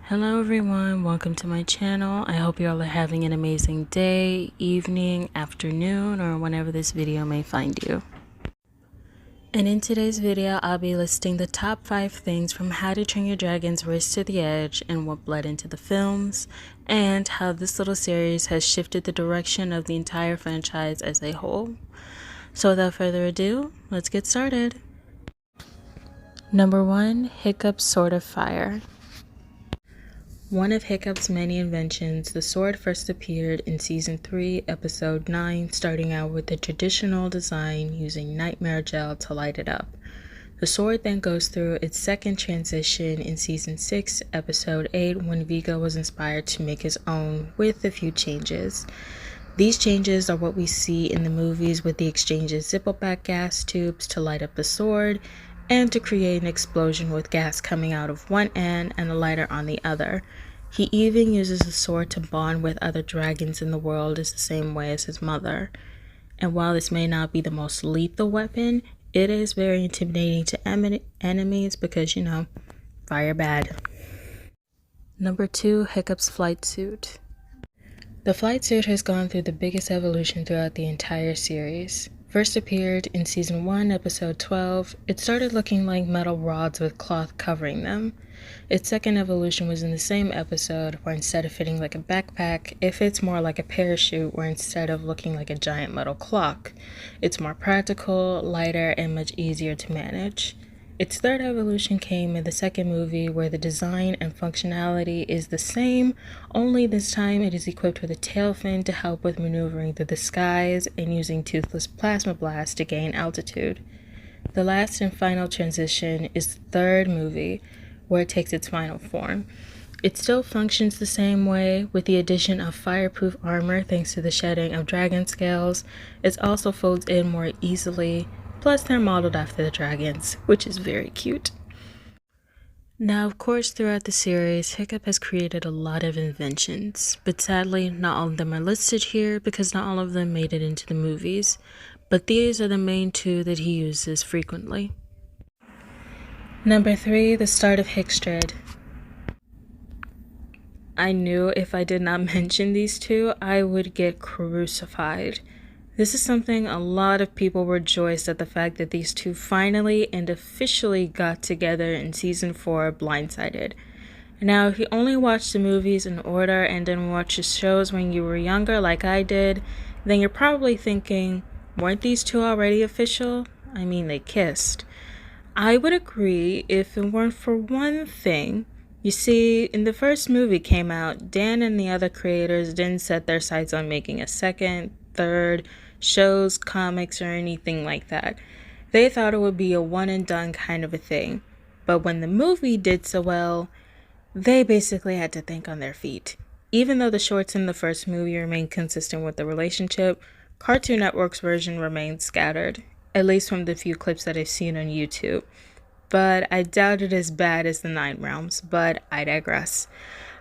Hello everyone, welcome to my channel. I hope you all are having an amazing day, evening, afternoon, or whenever this video may find you. And in today's video, I'll be listing the top 5 things from How to Train Your Dragon's Race to the Edge and what bled into the films, and how this little series has shifted the direction of the entire franchise as a whole. So without further ado, let's get started. Number 1, Hiccup's Sword of Fire. One of Hiccup's many inventions, the sword first appeared in Season 3, Episode 9, starting out with the traditional design using nightmare gel to light it up. The sword then goes through its second transition in Season 6, Episode 8, when Vigo was inspired to make his own with a few changes. These changes are what we see in the movies with the exchange of Ziploc gas tubes to light up the sword and to create an explosion with gas coming out of one end and a lighter on the other. He even uses the sword to bond with other dragons in the world the same way as his mother. And while this may not be the most lethal weapon, it is very intimidating to enemies because, fire bad. Number 2, Hiccup's flight suit. The flight suit has gone through the biggest evolution throughout the entire series. First appeared in Season 1, Episode 12, it started looking like metal rods with cloth covering them. Its second evolution was in the same episode, where instead of fitting like a backpack, it fits more like a parachute, where instead of looking like a giant metal clock, it's more practical, lighter, and much easier to manage. Its third evolution came in the second movie, where the design and functionality is the same, only this time it is equipped with a tail fin to help with maneuvering through the skies and using toothless plasma blasts to gain altitude. The last and final transition is the third movie, where it takes its final form. It still functions the same way, with the addition of fireproof armor thanks to the shedding of dragon scales. It also folds in more easily. Plus, they're modeled after the dragons, which is very cute. Now, of course, throughout the series, Hiccup has created a lot of inventions, but sadly, not all of them are listed here because not all of them made it into the movies. But these are the main 2 that he uses frequently. Number 3, the start of chaged. I knew if I did not mention these 2, I would get crucified. This is something a lot of people rejoiced at the fact that these 2 finally and officially got together in Season 4, Blindsided. Now, if you only watched the movies in order and didn't watch the shows when you were younger like I did, then you're probably thinking, weren't these 2 already official? I mean, they kissed. I would agree if it weren't for one thing. You see, in the first movie came out, Dan and the other creators didn't set their sights on making a second, third, shows, comics, or anything like that. They thought it would be a one and done kind of a thing. But when the movie did so well, they basically had to think on their feet. Even though the shorts in the first movie remained consistent with the relationship, Cartoon Network's version remained scattered, at least from the few clips that I've seen on YouTube. But I doubt it as bad as the Nine Realms, but I digress.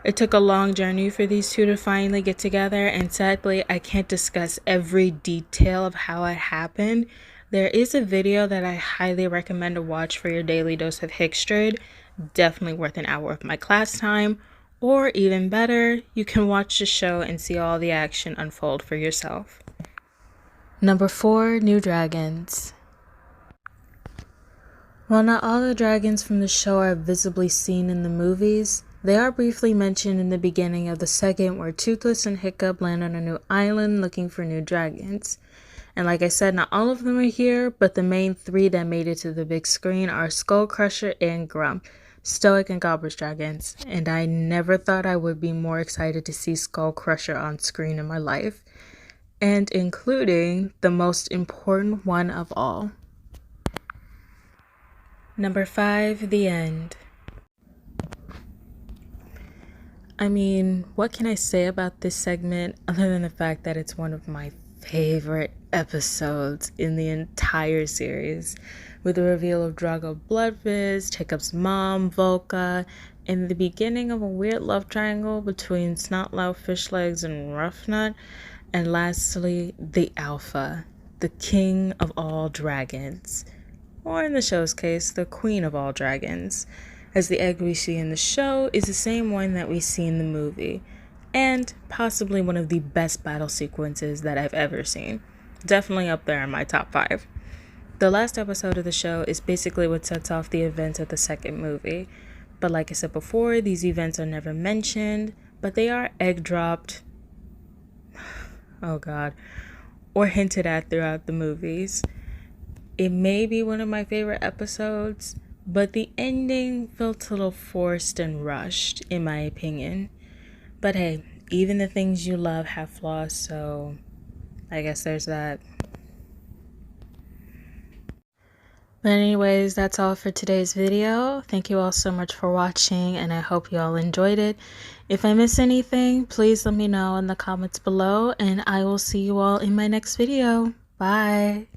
It took a long journey for these 2 to finally get together, and sadly, I can't discuss every detail of how it happened. There is a video that I highly recommend to watch for your daily dose of chaged, definitely worth an hour of my class time, or even better, you can watch the show and see all the action unfold for yourself. Number 4, New Dragons. While not all the dragons from the show are visibly seen in the movies, they are briefly mentioned in the beginning of the second, where Toothless and Hiccup land on a new island looking for new dragons. And like I said, not all of them are here, but the main 3 that made it to the big screen are Skull Crusher and Grump, Stoic and Gobbler's dragons. And I never thought I would be more excited to see Skull Crusher on screen in my life, and including the most important one of all. Number 5, the end. I mean, what can I say about this segment other than the fact that it's one of my favorite episodes in the entire series, with the reveal of Drago Bloodfist, Hiccup's mom, Volca, and the beginning of a weird love triangle between Snotlout, Fishlegs, and Ruffnut, and lastly, the Alpha, the king of all dragons, or in the show's case, the queen of all dragons. as the egg we see in the show is the same one that we see in the movie, and possibly one of the best battle sequences that I've ever seen. Definitely up there in my top 5. The last episode of the show is basically what sets off the events of the second movie. But like I said before, these events are never mentioned, but they are egg dropped, oh god, or hinted at throughout the movies. It may be one of my favorite episodes, but the ending felt a little forced and rushed, in my opinion. But hey, even the things you love have flaws, so I guess there's that. But anyways, that's all for today's video. Thank you all so much for watching, and I hope you all enjoyed it. If I miss anything, please let me know in the comments below, and I will see you all in my next video. Bye!